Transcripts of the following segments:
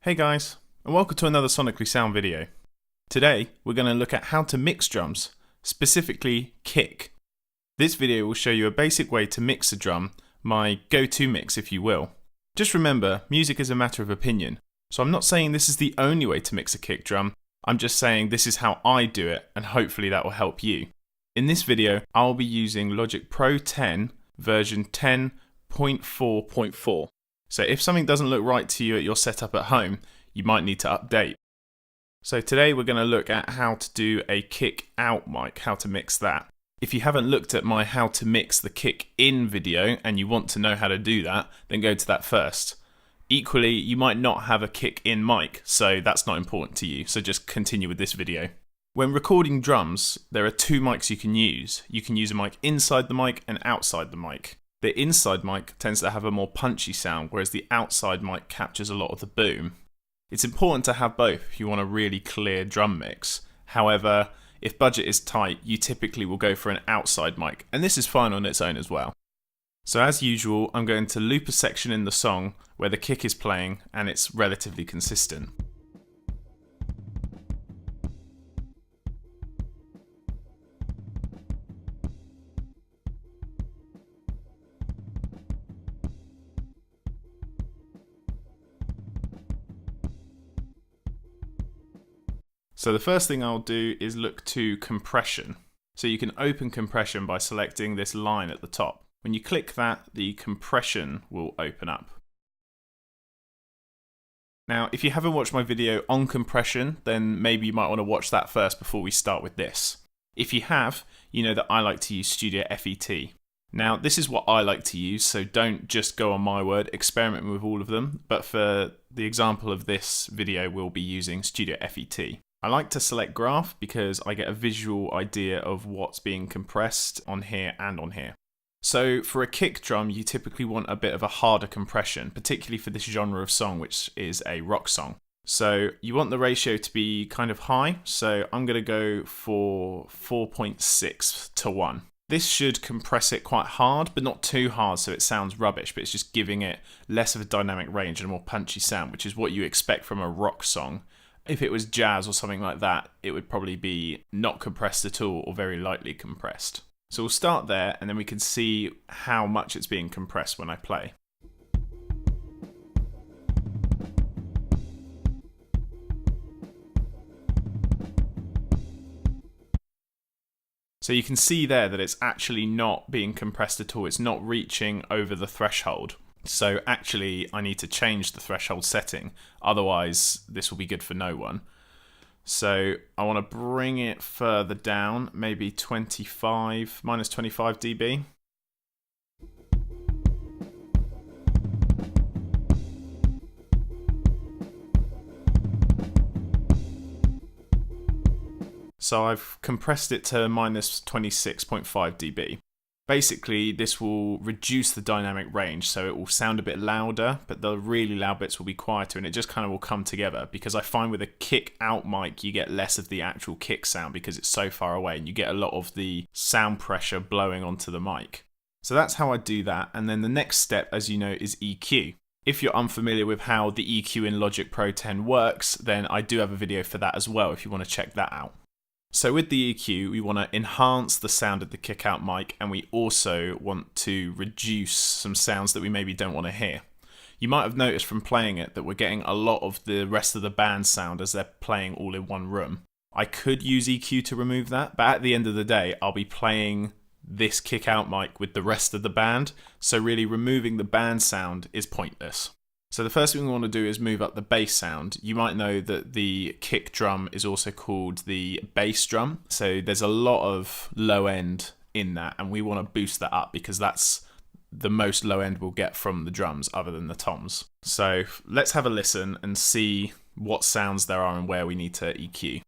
Hey guys, and welcome to another Sonically Sound video. Today, we're going to look at how to mix drums, specifically kick. This video will show you a basic way to mix a drum, my go-to mix if you will. Just remember, music is a matter of opinion, so I'm not saying this is the only way to mix a kick drum, I'm just saying this is how I do it, and hopefully that will help you. In this video, I'll be using Logic Pro 10 version 10.4.4. So if something doesn't look right to you at your setup at home, you might need to update. So today we're going to look at how to do a kick out mic, how to mix that. If you haven't looked at my how to mix the kick in video and you want to know how to do that, then go to that first. Equally, you might not have a kick in mic, so that's not important to you, so just continue with this video. When recording drums, there are two mics you can use. You can use a mic inside the mic and outside the mic. The inside mic tends to have a more punchy sound, whereas the outside mic captures a lot of the boom. It's important to have both if you want a really clear drum mix. However, if budget is tight, you typically will go for an outside mic, and this is fine on its own as well. So as usual, I'm going to loop a section in the song where the kick is playing and it's relatively consistent. So the first thing I'll do is look to compression. So you can open compression by selecting this line at the top. When you click that, the compression will open up. Now, if you haven't watched my video on compression, then maybe you might want to watch that first before we start with this. If you have, you know that I like to use Studio FET. Now, this is what I like to use, so don't just go on my word, experiment with all of them, but for the example of this video, we'll be using Studio FET. I like to select graph because I get a visual idea of what's being compressed on here and on here. So for a kick drum, you typically want a bit of a harder compression, particularly for this genre of song, which is a rock song. So you want the ratio to be kind of high, so I'm going to go for 4.6 to 1. This should compress it quite hard, but not too hard so it sounds rubbish, but it's just giving it less of a dynamic range and a more punchy sound, which is what you expect from a rock song. If it was jazz or something like that, it would probably be not compressed at all or very lightly compressed. So we'll start there and then we can see how much it's being compressed when I play. So you can see there that it's actually not being compressed at all. It's not reaching over the threshold. So actually I need to change the threshold setting, otherwise this will be good for no one. So I want to bring it further down, maybe minus 25 dB. So I've compressed it to minus 26.5 dB. Basically, this will reduce the dynamic range, so it will sound a bit louder, but the really loud bits will be quieter, and it just kind of will come together, because I find with a kick out mic, you get less of the actual kick sound because it's so far away, and you get a lot of the sound pressure blowing onto the mic. So that's how I do that, and then the next step, as you know, is EQ. If you're unfamiliar with how the EQ in Logic Pro 10 works, then I do have a video for that as well, if you want to check that out. So with the EQ, we want to enhance the sound of the kick out mic, and we also want to reduce some sounds that we maybe don't want to hear. You might have noticed from playing it that we're getting a lot of the rest of the band sound as they're playing all in one room. I could use EQ to remove that, but at the end of the day, I'll be playing this kick out mic with the rest of the band, so really removing the band sound is pointless. So the first thing we want to do is move up the bass sound. You might know that the kick drum is also called the bass drum. So there's a lot of low end in that, and we want to boost that up because that's the most low end we'll get from the drums other than the toms. So let's have a listen and see what sounds there are and where we need to EQ.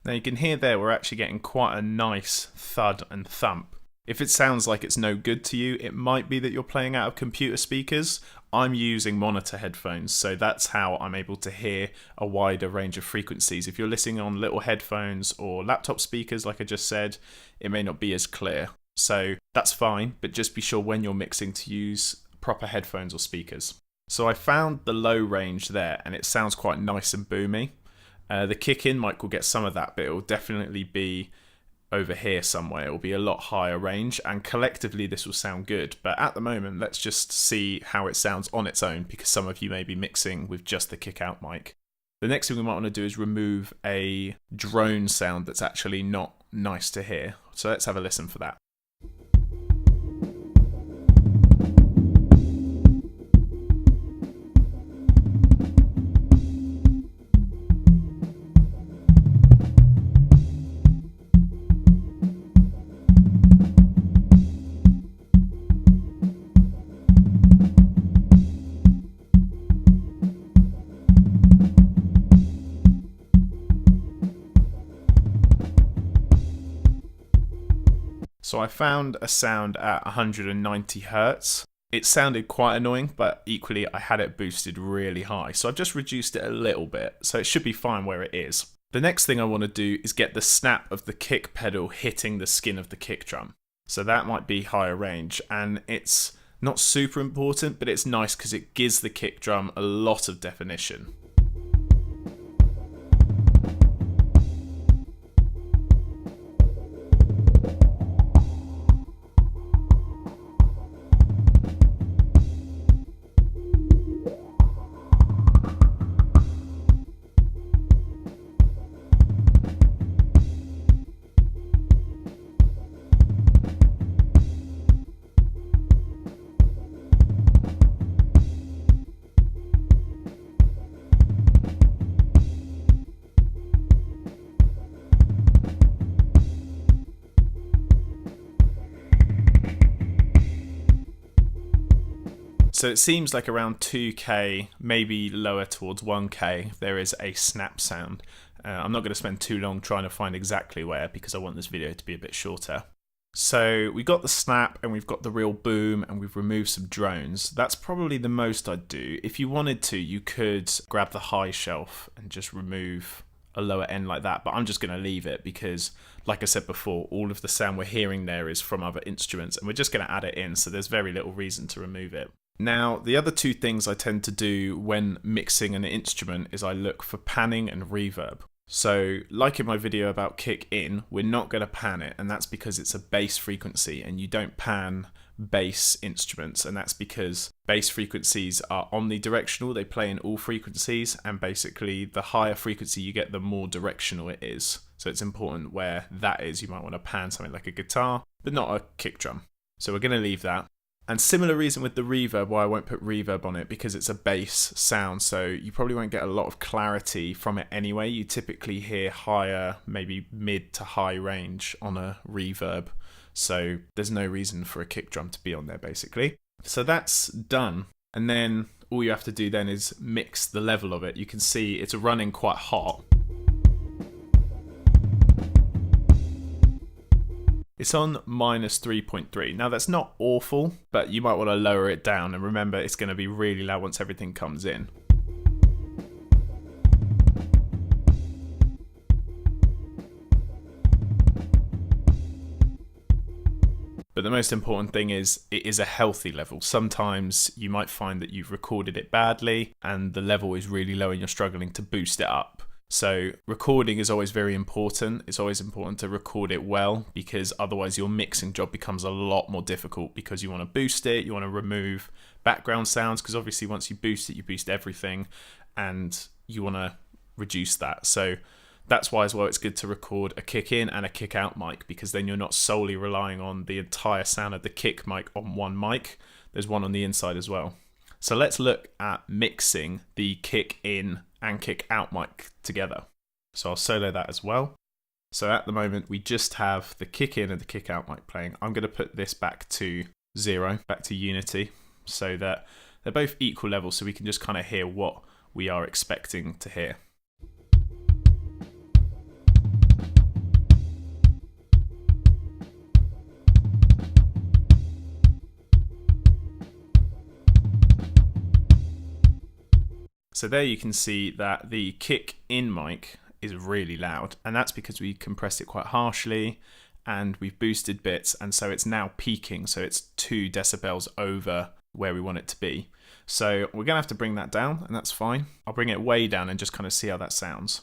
Now you can hear there we're actually getting quite a nice thud and thump. If it sounds like it's no good to you, it might be that you're playing out of computer speakers. I'm using monitor headphones, so that's how I'm able to hear a wider range of frequencies. If you're listening on little headphones or laptop speakers, like I just said, it may not be as clear. So that's fine, but just be sure when you're mixing to use proper headphones or speakers. So I found the low range there, and it sounds quite nice and boomy. The kick-in mic will get some of that, but it will definitely be over here somewhere. It will be a lot higher range, and collectively this will sound good. But at the moment, let's just see how it sounds on its own, because some of you may be mixing with just the kick-out mic. The next thing we might want to do is remove a drone sound that's actually not nice to hear. So let's have a listen for that. So I found a sound at 190 Hertz. It sounded quite annoying, but equally I had it boosted really high. So I've just reduced it a little bit, so it should be fine where it is. The next thing I want to do is get the snap of the kick pedal hitting the skin of the kick drum. So that might be higher range, and it's not super important, but it's nice because it gives the kick drum a lot of definition. So it seems like around 2K, maybe lower towards 1K, there is a snap sound. I'm not going to spend too long trying to find exactly where, because I want this video to be a bit shorter. So we got the snap and we've got the real boom, and we've removed some drones. That's probably the most I'd do. If you wanted to, you could grab the high shelf and just remove a lower end like that, but I'm just going to leave it because, like I said before, all of the sound we're hearing there is from other instruments, and we're just going to add it in, so there's very little reason to remove it. Now, the other two things I tend to do when mixing an instrument is I look for panning and reverb. So, like in my video about kick in, we're not going to pan it, and that's because it's a bass frequency, and you don't pan bass instruments, and that's because bass frequencies are omnidirectional. They play in all frequencies, and basically the higher frequency you get, the more directional it is. So it's important where that is. You might want to pan something like a guitar, but not a kick drum. So we're going to leave that. And similar reason with the reverb why I won't put reverb on it, because it's a bass sound, so you probably won't get a lot of clarity from it anyway. You typically hear higher, maybe mid to high range on a reverb, so there's no reason for a kick drum to be on there basically. So that's done, and then all you have to do then is mix the level of it. You can see it's running quite hot. It's on -3.3. Now that's not awful, but you might want to lower it down, and remember it's going to be really loud once everything comes in. But the most important thing is it is a healthy level. Sometimes you might find that you've recorded it badly and the level is really low and you're struggling to boost it up. So recording is always very important. It's always important to record it well, because otherwise your mixing job becomes a lot more difficult, because you want to boost it, you want to remove background sounds, because obviously once you boost it, you boost everything, and you want to reduce that. So that's why as well it's good to record a kick in and a kick out mic, because then you're not solely relying on the entire sound of the kick mic on one mic. There's one on the inside as well. So let's look at mixing the kick in and kick out mic together. So I'll solo that as well. So at the moment we just have the kick in and the kick out mic playing. I'm going to put this back to 0, back to unity, so that they're both equal levels, so we can just kind of hear what we are expecting to hear. So there you can see that the kick in mic is really loud, and that's because we compressed it quite harshly and we've boosted bits, and so it's now peaking, so it's 2 decibels over where we want it to be. So we're gonna have to bring that down, and that's fine. I'll bring it way down and just kind of see how that sounds.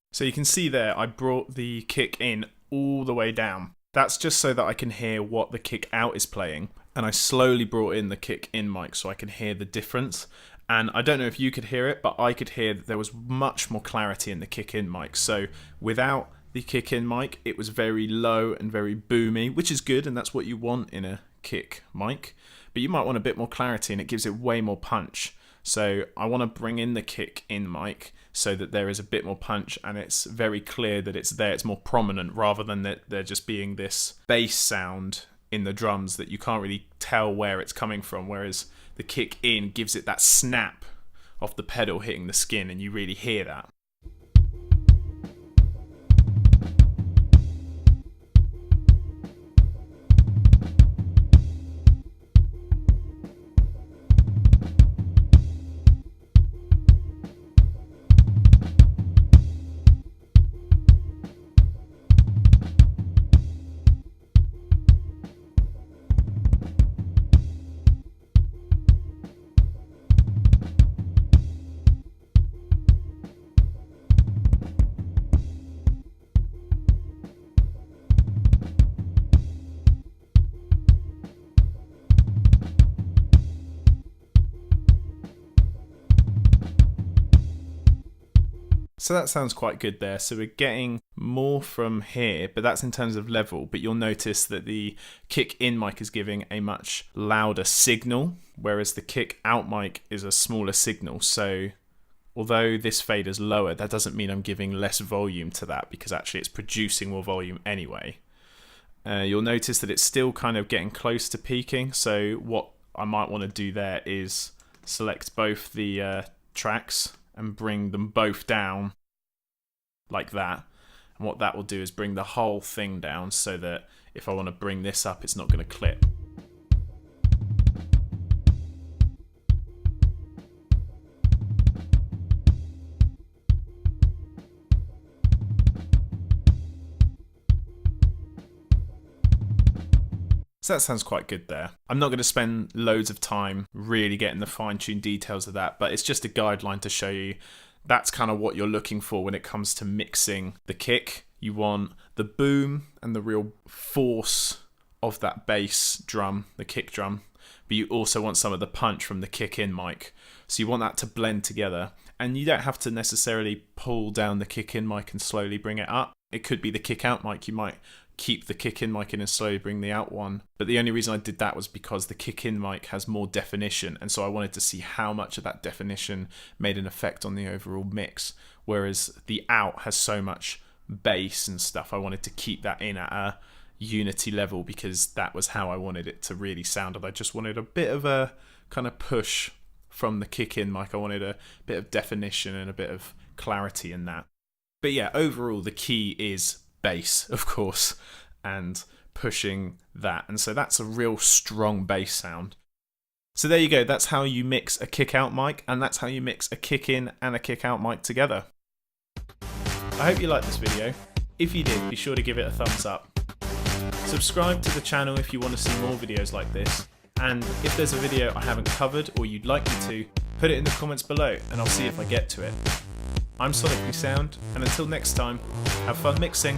So you can see there, I brought the kick in all the way down. That's just so that I can hear what the kick out is playing. And I slowly brought in the kick in mic so I can hear the difference. And I don't know if you could hear it, but I could hear that there was much more clarity in the kick in mic. So without the kick in mic, it was very low and very boomy, which is good, and that's what you want in a kick mic. But you might want a bit more clarity, and it gives it way more punch. So I want to bring in the kick in mic so that there is a bit more punch and it's very clear that it's there, it's more prominent, rather than that there just being this bass sound in the drums that you can't really tell where it's coming from, whereas the kick in gives it that snap of the pedal hitting the skin and you really hear that. So that sounds quite good there. So we're getting more from here, but that's in terms of level. But you'll notice that the kick in mic is giving a much louder signal, whereas the kick out mic is a smaller signal. So although this fade is lower, that doesn't mean I'm giving less volume to that, because actually it's producing more volume anyway. You'll notice that it's still kind of getting close to peaking. So what I might want to do there is select both the tracks and bring them both down like that. And what that will do is bring the whole thing down so that if I want to bring this up, it's not going to clip. So that sounds quite good there. I'm not going to spend loads of time really getting the fine-tuned details of that, but it's just a guideline to show you that's kind of what you're looking for when it comes to mixing the kick. You want the boom and the real force of that bass drum, the kick drum, but you also want some of the punch from the kick in mic. So you want that to blend together, and you don't have to necessarily pull down the kick in mic and slowly bring it up. It could be the kick out mic. You might keep the kick in mic in and slowly bring the out one. But the only reason I did that was because the kick in mic has more definition, and so I wanted to see how much of that definition made an effect on the overall mix, whereas the out has so much bass and stuff. I wanted to keep that in at a unity level because that was how I wanted it to really sound, and I just wanted a bit of a kind of push from the kick in mic. I wanted a bit of definition and a bit of clarity in that. But yeah, overall the key is bass, of course, and pushing that, and so that's a real strong bass sound. So there you go, that's how you mix a kick out mic, and that's how you mix a kick in and a kick out mic together. I hope you liked this video. If you did, be sure to give it a thumbs up. Subscribe to the channel if you want to see more videos like this, and if there's a video I haven't covered or you'd like me to, put it in the comments below and I'll see if I get to it. I'm Sonically Sound, and until next time, have fun mixing.